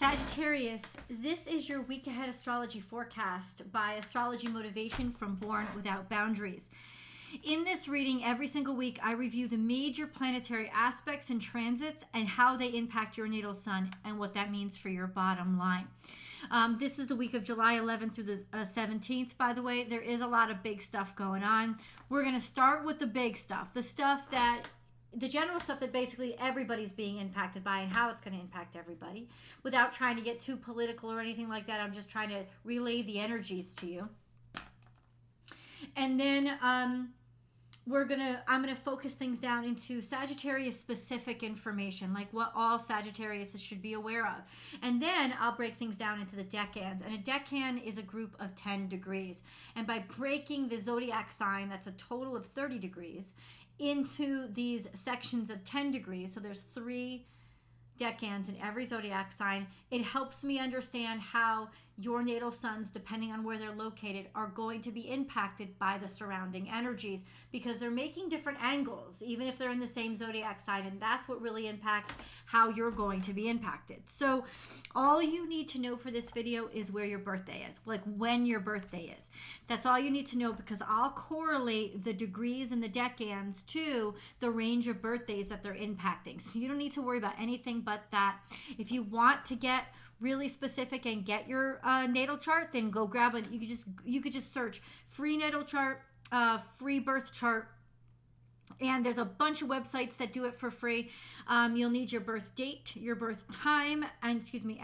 Sagittarius, this is your week ahead astrology forecast by Astrology Motivation from Born Without Boundaries. In this reading, every single week, I review the major planetary aspects and transits and how they impact your natal sun and what that means for your bottom line. This is the week of July 11th through the 17th, by the way. There is a lot of big stuff going on. We're going to start with the big stuff, the general stuff that basically everybody's being impacted by and how it's going to impact everybody. Without trying to get too political or anything like that, I'm just trying to relay the energies to you. And then I'm gonna focus things down into Sagittarius specific information, like what all Sagittarius should be aware of. And then I'll break things down into the decans. And a decan is a group of 10 degrees. And by breaking the zodiac sign, that's a total of 30 degrees, into these sections of 10 degrees, so there's 3 decans in every zodiac sign, it helps me understand how your natal suns, depending on where they're located, are going to be impacted by the surrounding energies because they're making different angles, even if they're in the same zodiac sign, and that's what really impacts how you're going to be impacted. So all you need to know for this video is where your birthday is, like when your birthday is. That's all you need to know, because I'll correlate the degrees and the decans to the range of birthdays that they're impacting. So you don't need to worry about anything but that. If you want to get really specific and get your natal chart, then go grab it. You could just search free natal chart, free birth chart, and there's a bunch of websites that do it for free. You'll need your birth date, your birth time, and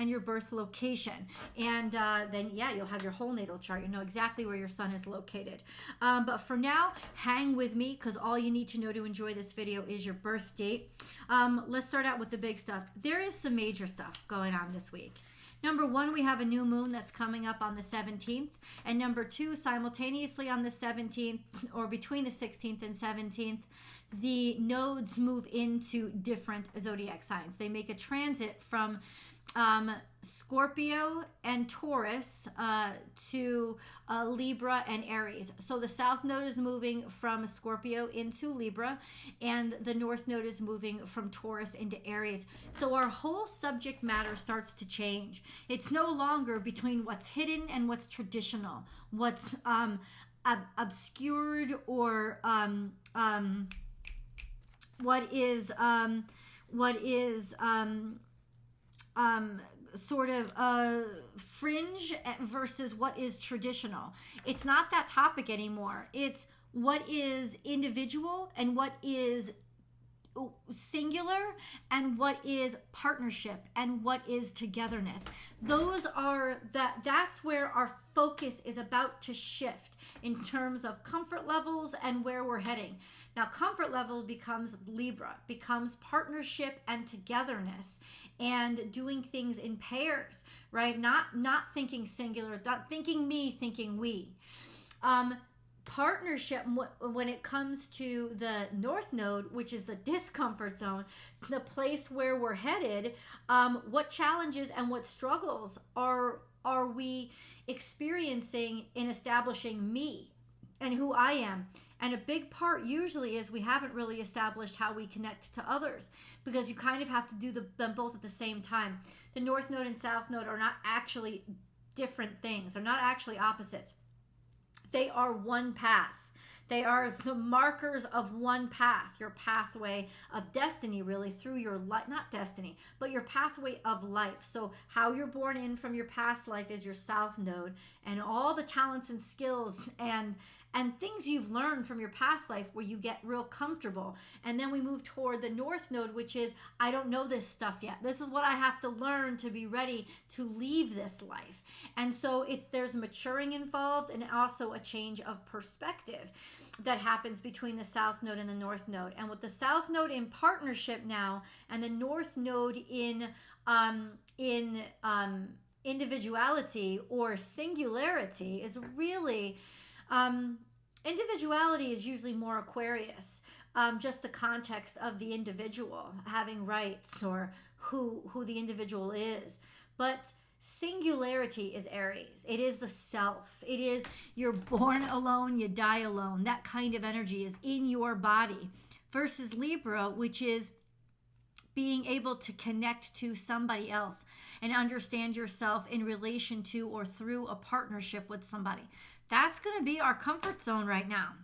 your birth location. And then, you'll have your whole natal chart. You know exactly where your sun is located. But for now, hang with me, because all you need to know to enjoy this video is your birth date. Let's start out with the big stuff. There is some major stuff going on this week. Number 1, we have a new moon that's coming up on the 17th. And number 2, simultaneously on the 17th, or between the 16th and 17th, the nodes move into different zodiac signs. They make a transit from Scorpio and Taurus to Libra and Aries. So the south node is moving from Scorpio into Libra, and the north node is moving from Taurus into Aries. So our whole subject matter starts to change. It's no longer between what's hidden and what's traditional, what's obscured, or what is sort of fringe versus what is traditional. It's not that topic anymore. It's what is individual and what is singular and what is partnership and what is togetherness. That's where our focus is about to shift in terms of comfort levels and where we're heading. Now, comfort level becomes Libra, becomes partnership and togetherness, and doing things in pairs, right? Not thinking singular, not thinking me, thinking we. Partnership, when it comes to the north node, which is the discomfort zone, the place where we're headed, what challenges and what struggles are we experiencing in establishing me and who I am? And a big part usually is we haven't really established how we connect to others, because you kind of have to do them both at the same time. The north node and south node are not actually different things. They're not actually opposites. They are one path. They are the markers of one path, your pathway of destiny, really, through your life, not destiny, but your pathway of life. So how you're born in from your past life is your south node, and all the talents and skills and things you've learned from your past life where you get real comfortable. And then we move toward the north node, which is, I don't know this stuff yet. This is what I have to learn to be ready to leave this life. And so there's maturing involved, and also a change of perspective that happens between the south node and the north node. And with the south node in partnership now, and the north node in individuality or singularity, is really individuality is usually more Aquarius, just the context of the individual having rights, or who the individual is. But singularity is Aries. It is the self. It is, you're born alone, you die alone. That kind of energy is in your body. Versus Libra, which is being able to connect to somebody else and understand yourself in relation to or through a partnership with somebody. That's going to be our comfort zone right now.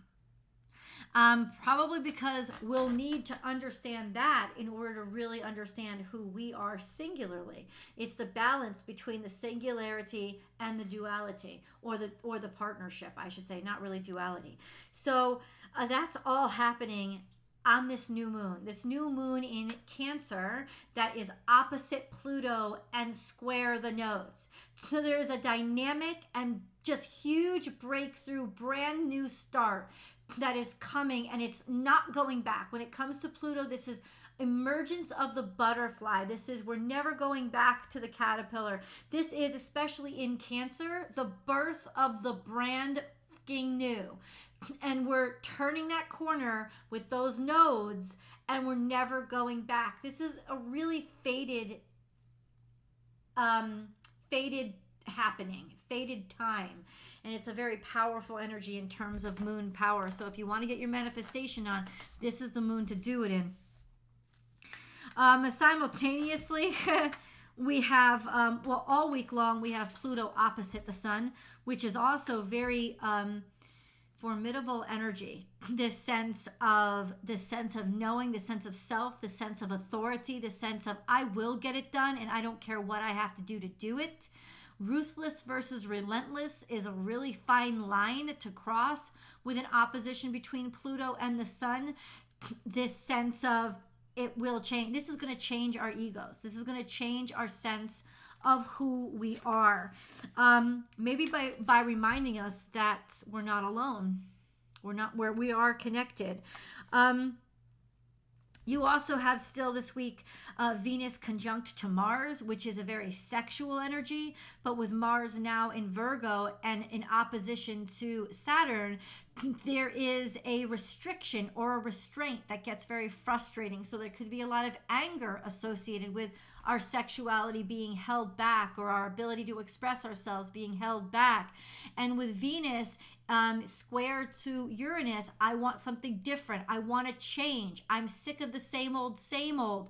Probably because we'll need to understand that in order to really understand who we are singularly. It's the balance between the singularity and the duality, or the partnership, I should say, not really duality. So that's all happening on this new moon. This new moon in Cancer that is opposite Pluto and square the nodes. So there's a dynamic and just huge breakthrough, brand new start that is coming, and it's not going back. When it comes to Pluto, this is emergence of the butterfly. This is, we're never going back to the caterpillar. This is, especially in Cancer, the birth of the brand new. And we're turning that corner with those nodes, and we're never going back. This is a really faded happening, faded time. And it's a very powerful energy in terms of moon power. So if you want to get your manifestation on, this is the moon to do it in. Simultaneously, we have, all week long, we have Pluto opposite the sun, which is also very formidable energy. This sense of knowing, the sense of self, the sense of authority, the sense of I will get it done and I don't care what I have to do it. Ruthless versus relentless is a really fine line to cross with an opposition between Pluto and the sun. This sense of it will change. This is going to change our egos. This is going to change our sense of who we are. Maybe by reminding us that we're not alone. We are connected. You also have still this week Venus conjunct to Mars, which is a very sexual energy, but with Mars now in Virgo and in opposition to Saturn, there is a restriction or a restraint that gets very frustrating. So there could be a lot of anger associated with our sexuality being held back, or our ability to express ourselves being held back. And with Venus square to Uranus, I want something different. I want to change. I'm sick of the same old, same old.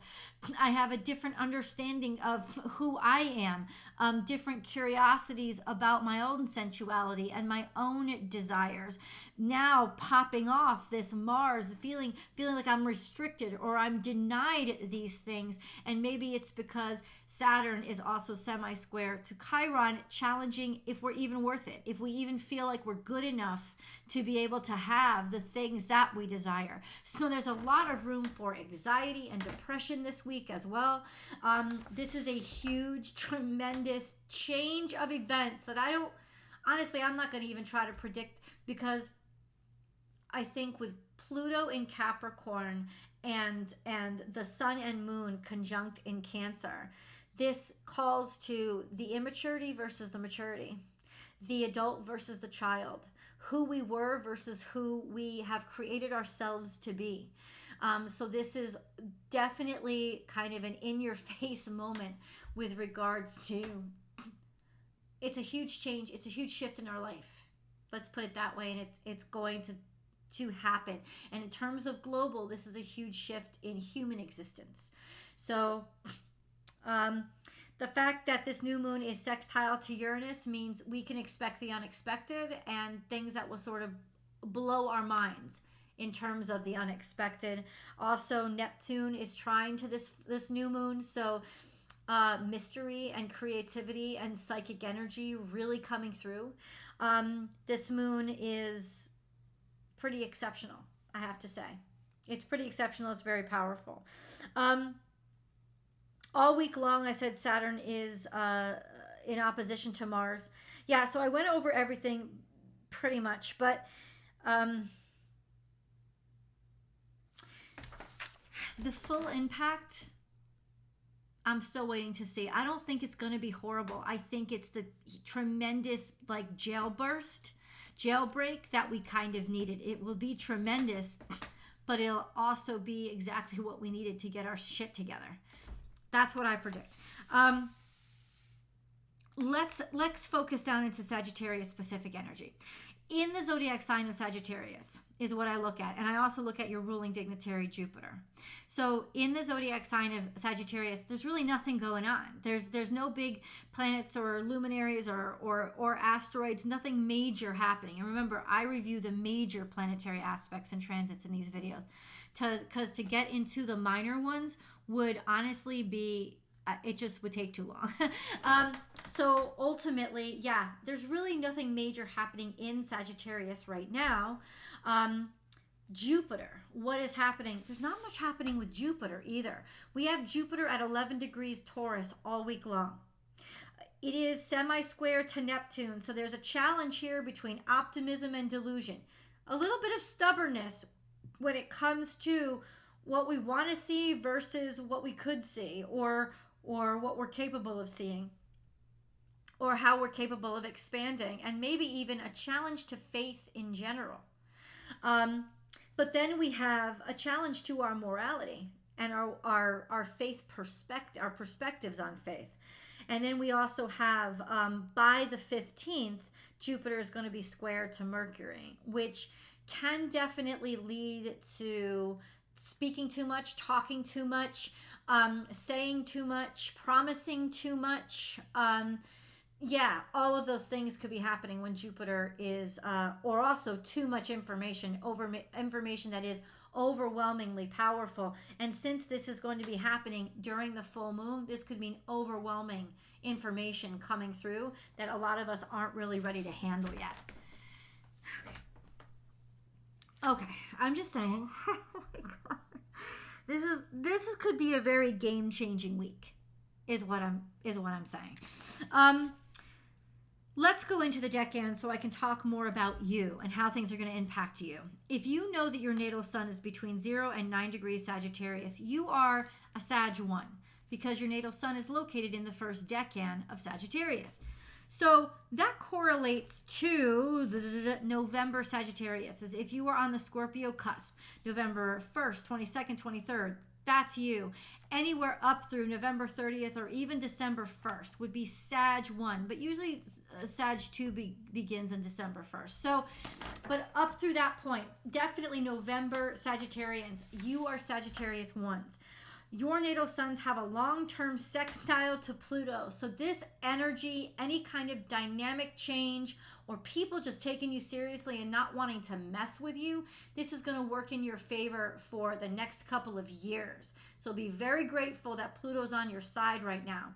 I have a different understanding of who I am, different curiosities about my own sensuality and my own desires. Now popping off this Mars, feeling like I'm restricted or I'm denied these things. And maybe it's because Saturn is also semi-square to Chiron, challenging if we're even worth it, if we even feel like we're good enough to be able to have the things that we desire. So there's a lot of room for anxiety and depression this week as well. This is a huge, tremendous change of events that I'm not going to even try to predict, because I think with Pluto in Capricorn and the sun and moon conjunct in Cancer, this calls to the immaturity versus the maturity, the adult versus the child, who we were versus who we have created ourselves to be. So this is definitely kind of an in-your-face moment with regards to, it's a huge change. It's a huge shift in our life. Let's put it that way. And it's going to happen. And in terms of global, this is a huge shift in human existence. So the fact that this new moon is sextile to Uranus means we can expect the unexpected and things that will sort of blow our minds in terms of the unexpected. Also, Neptune is trine to this new moon. So mystery and creativity and psychic energy really coming through. This moon is pretty exceptional, I have to say. It's pretty exceptional. It's very powerful. All week long, I said Saturn is in opposition to Mars. Yeah, so I went over everything pretty much, but the full impact, I'm still waiting to see. I don't think it's going to be horrible. I think it's the tremendous jailbreak that we kind of needed. It will be tremendous, but it'll also be exactly what we needed to get our shit together. That's what I predict. Let's let's focus down into Sagittarius specific energy. In the zodiac sign of Sagittarius is what I look at. And I also look at your ruling dignitary Jupiter. So in the zodiac sign of Sagittarius, there's really nothing going on. There's no big planets or luminaries or asteroids, nothing major happening. And remember, I review the major planetary aspects and transits in these videos. Because to get into the minor ones would honestly be, it just would take too long. So ultimately, yeah, there's really nothing major happening in Sagittarius right now. Jupiter, what is happening? There's not much happening with Jupiter either. We have Jupiter at 11 degrees Taurus all week long. It is semi-square to Neptune, so there's a challenge here between optimism and delusion. A little bit of stubbornness when it comes to what we want to see versus what we could see, or what we're capable of seeing, or how we're capable of expanding, and maybe even a challenge to faith in general. But then we have a challenge to our morality and our faith our perspectives on faith. And then we also have, by the 15th, Jupiter is going to be square to Mercury, which can definitely lead to speaking too much, talking too much, saying too much, promising too much. Yeah, all of those things could be happening when Jupiter is, or also too much information, information that is overwhelmingly powerful. And since this is going to be happening during the full moon, this could mean overwhelming information coming through that a lot of us aren't really ready to handle yet. Okay, I'm just saying. Oh my God. This could be a very game-changing week, is what I'm saying. Let's go into the decan so I can talk more about you and how things are going to impact you. If you know that your natal sun is between 0 and 9 degrees Sagittarius, you are a Sag 1 because your natal sun is located in the first decan of Sagittarius. So that correlates to the November Sagittarius. As if you were on the Scorpio cusp, November 1st, 22nd, 23rd, that's you. Anywhere up through November 30th or even December 1st would be Sag 1. But usually Sag 2 begins in December 1st. So, but up through that point, definitely November Sagittarians, you are Sagittarius 1s. Your natal suns have a long-term sextile to Pluto. So this energy, any kind of dynamic change, or people just taking you seriously and not wanting to mess with you, this is going to work in your favor for the next couple of years. So be very grateful that Pluto's on your side right now.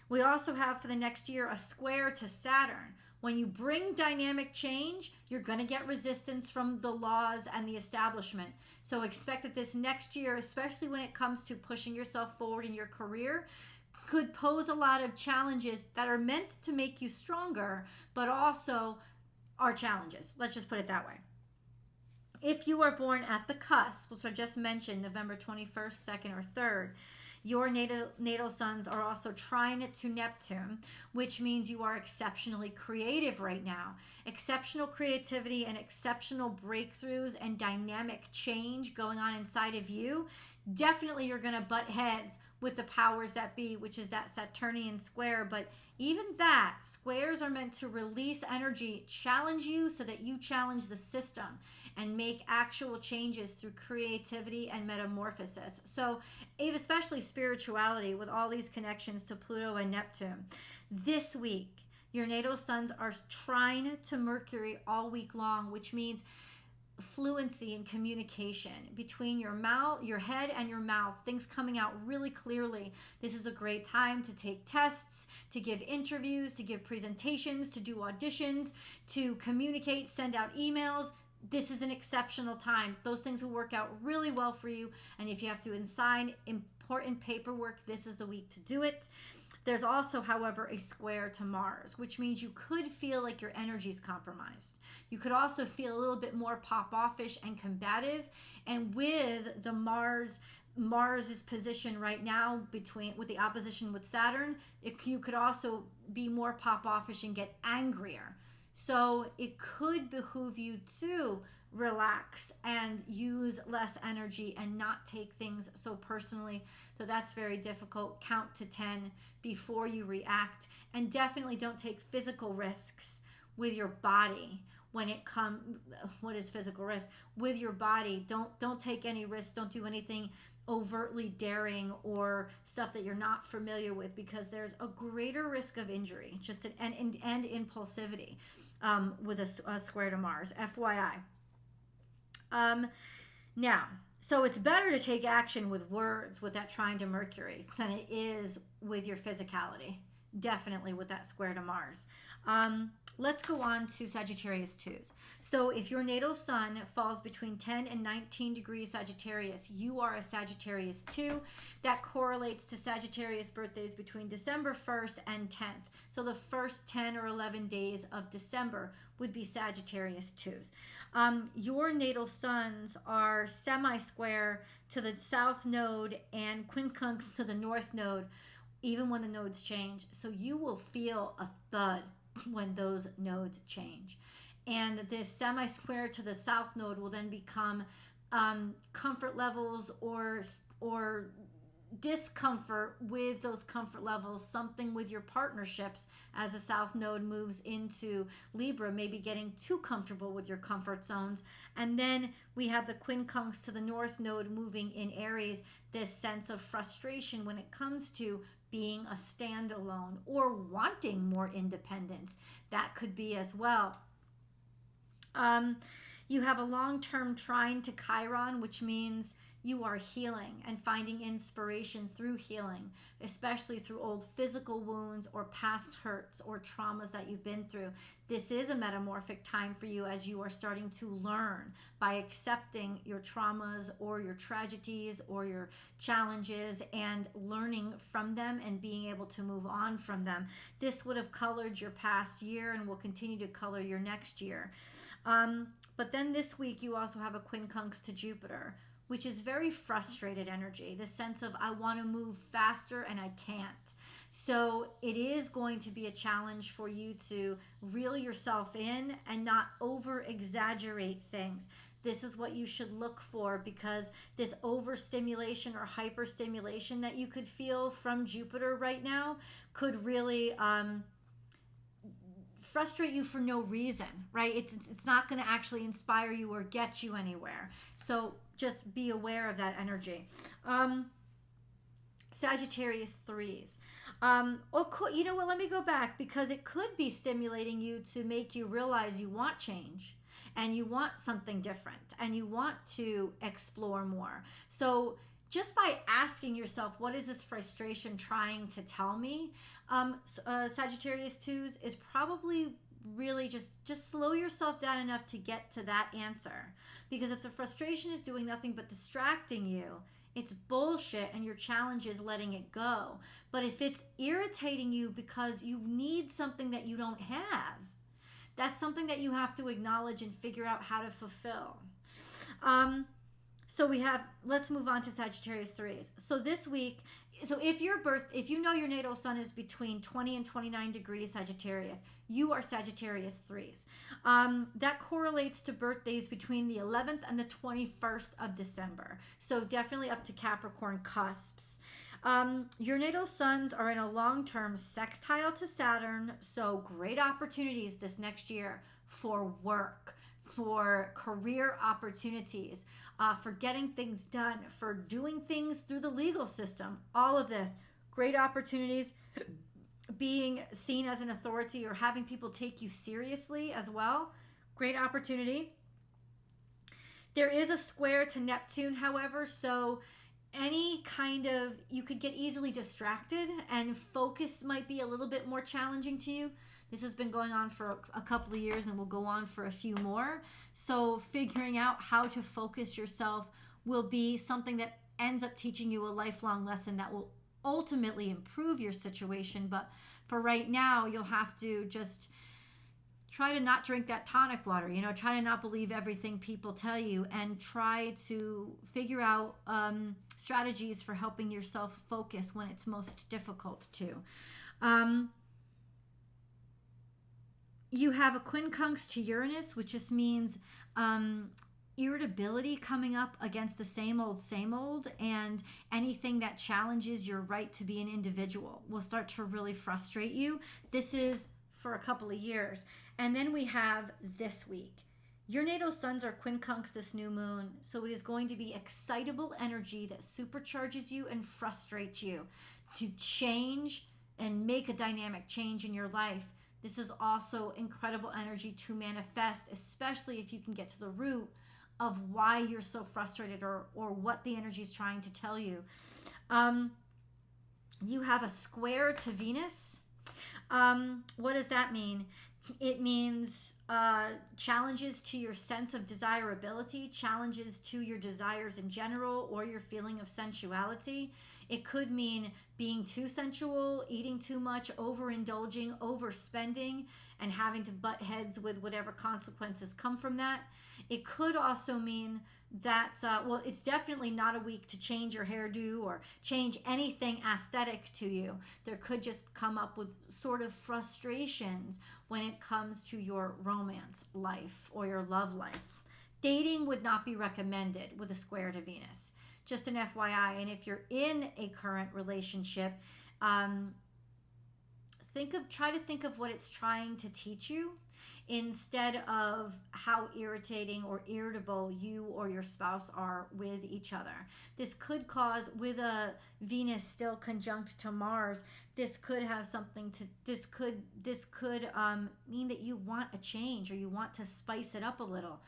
We also have for the next year a square to Saturn. When you bring dynamic change, you're going to get resistance from the laws and the establishment. So expect that this next year, especially when it comes to pushing yourself forward in your career, could pose a lot of challenges that are meant to make you stronger, but also are challenges. Let's just put it that way. If you are born at the cusp, which I just mentioned, November 21st, 2nd, or 3rd, your natal suns are also trine to Neptune, which means you are exceptionally creative right now. Exceptional creativity and exceptional breakthroughs and dynamic change going on inside of you. Definitely you're going to butt heads with the powers that be, which is that Saturnian square. But even that, squares are meant to release energy, challenge you so that you challenge the system and make actual changes through creativity and metamorphosis. So especially spirituality with all these connections to Pluto and Neptune. This week, your natal suns are trine to Mercury all week long, which means fluency and communication between your mouth, your head and your mouth, things coming out really clearly. This is a great time to take tests, to give interviews, to give presentations, to do auditions, to communicate, send out emails. This is an exceptional time. Those things will work out really well for you. And if you have to sign important paperwork, this is the week to do it. There's also, however, a square to Mars, which means you could feel like your energy is compromised. You could also feel a little bit more pop-offish and combative. And with the Mars's position right now with the opposition with Saturn, you could also be more pop-offish and get angrier. So it could behoove you to relax and use less energy and not take things so personally. So that's very difficult. Count to 10 before you react, and definitely don't take physical risks with your body. When it comes, what is physical risk with your body? Don't take any risks. Don't do anything overtly daring or stuff that you're not familiar with, because there's a greater risk of injury, just and impulsivity with a square to Mars, FYI. Now, so it's better to take action with words with that trine to Mercury than it is with your physicality, definitely with that square to Mars. Let's go on to Sagittarius 2s. So if your natal sun falls between 10 and 19 degrees Sagittarius, you are a Sagittarius 2. That correlates to Sagittarius birthdays between December 1st and 10th. So the first 10 or 11 days of December would be Sagittarius 2s. Your natal suns are semi-square to the south node and quincunx to the north node, even when the nodes change. So you will feel a thud when those nodes change. And this semi-square to the south node will then become comfort levels or discomfort with those comfort levels, something with your partnerships as the south node moves into Libra, maybe getting too comfortable with your comfort zones. And then we have the quincunx to the north node moving in Aries, this sense of frustration when it comes to being a standalone or wanting more independence. That could be as well. You have a long-term trine to Chiron, which means you are healing and finding inspiration through healing, especially through old physical wounds or past hurts or traumas that you've been through. This is a metamorphic time for you as you are starting to learn by accepting your traumas or your tragedies or your challenges and learning from them and being able to move on from them. This would have colored your past year and will continue to color your next year. But then this week you also have a quincunx to Jupiter, which is very frustrated energy, the sense of I want to move faster and I can't. So it is going to be a challenge for you to reel yourself in and not over exaggerate things. This is what you should look for, because this overstimulation or hyperstimulation that you could feel from Jupiter right now could really frustrate you for no reason, right? It's not going to actually inspire you or get you anywhere. So just be aware of that energy. Sagittarius 3s. You know what? Let me go back, because it could be stimulating you to make you realize you want change and you want something different and you want to explore more. So just by asking yourself, what is this frustration trying to tell me? Sagittarius 2s is probably really just slow yourself down enough to get to that answer. Because if the frustration is doing nothing but distracting you, it's bullshit and your challenge is letting it go. But if it's irritating you because you need something that you don't have, that's something that you have to acknowledge and figure out how to fulfill. So let's move on to Sagittarius 3s. So this week, if you know your natal sun is between 20 and 29 degrees Sagittarius, you are Sagittarius 3s. That correlates to birthdays between the 11th and the 21st of December. So definitely up to Capricorn cusps. Your natal suns are in a long-term sextile to Saturn, so great opportunities this next year for work, for career opportunities, for getting things done, for doing things through the legal system. All of this, great opportunities, being seen as an authority or having people take you seriously as well. Great opportunity. There is a square to Neptune, however, so you could get easily distracted and focus might be a little bit more challenging to you. This has been going on for a couple of years and will go on for a few more. So figuring out how to focus yourself will be something that ends up teaching you a lifelong lesson that will ultimately improve your situation. But for right now, you'll have to just try to not drink that tonic water, try to not believe everything people tell you, and try to figure out strategies for helping yourself focus when it's most difficult to. You have a quincunx to Uranus, which just means irritability coming up against the same old, and anything that challenges your right to be an individual will start to really frustrate you. This is for a couple of years. And then we have this week. Your natal suns are quincunx this new moon, so it is going to be excitable energy that supercharges you and frustrates you to change and make a dynamic change in your life. This is also incredible energy to manifest, especially if you can get to the root of why you're so frustrated or what the energy is trying to tell you. You have a square to Venus. What does that mean? It means challenges to your sense of desirability, challenges to your desires in general, or your feeling of sensuality. It could mean being too sensual, eating too much, overindulging, overspending, and having to butt heads with whatever consequences come from that. It could also mean that, well, it's definitely not a week to change your hairdo or change anything aesthetic to you. There could just come up with sort of frustrations when it comes to your romance life or your love life. Dating would not be recommended with a square to Venus. Just an FYI. And if you're in a current relationship, try to think of what it's trying to teach you instead of how irritating or irritable you or your spouse are with each other. This could cause, with a Venus still conjunct to Mars, this could mean that you want a change or you want to spice it up a little.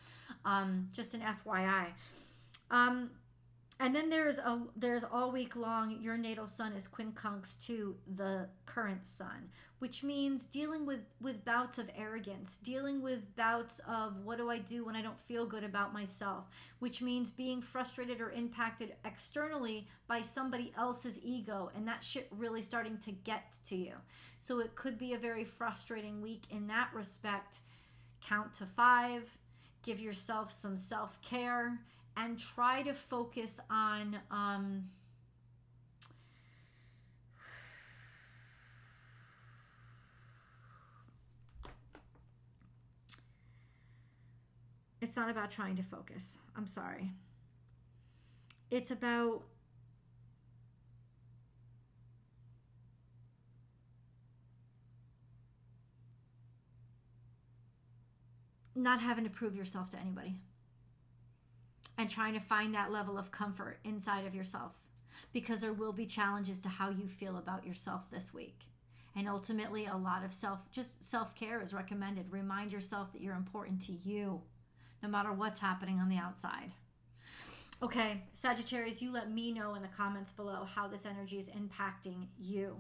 Just an FYI. And then there's all week long, your natal sun is quincunx to the current sun, which means dealing with bouts of arrogance, dealing with bouts of what do I do when I don't feel good about myself, which means being frustrated or impacted externally by somebody else's ego, and that shit really starting to get to you. So it could be a very frustrating week in that respect. Count to 5, give yourself some self-care, and try to focus on it's not about trying to focus. I'm sorry. It's about not having to prove yourself to anybody. And trying to find that level of comfort inside of yourself, because there will be challenges to how you feel about yourself this week. And ultimately, a lot of self-care is recommended. Remind yourself that you're important to you, no matter what's happening on the outside. Okay, Sagittarius, you let me know in the comments below how this energy is impacting you.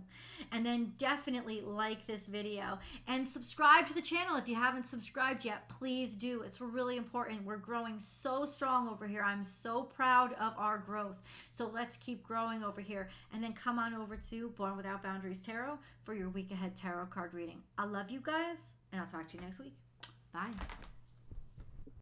And then definitely like this video and subscribe to the channel. If you haven't subscribed yet, please do. It's really important. We're growing so strong over here. I'm so proud of our growth. So let's keep growing over here. And then come on over to Born Without Boundaries Tarot for your week ahead tarot card reading. I love you guys, and I'll talk to you next week. Bye.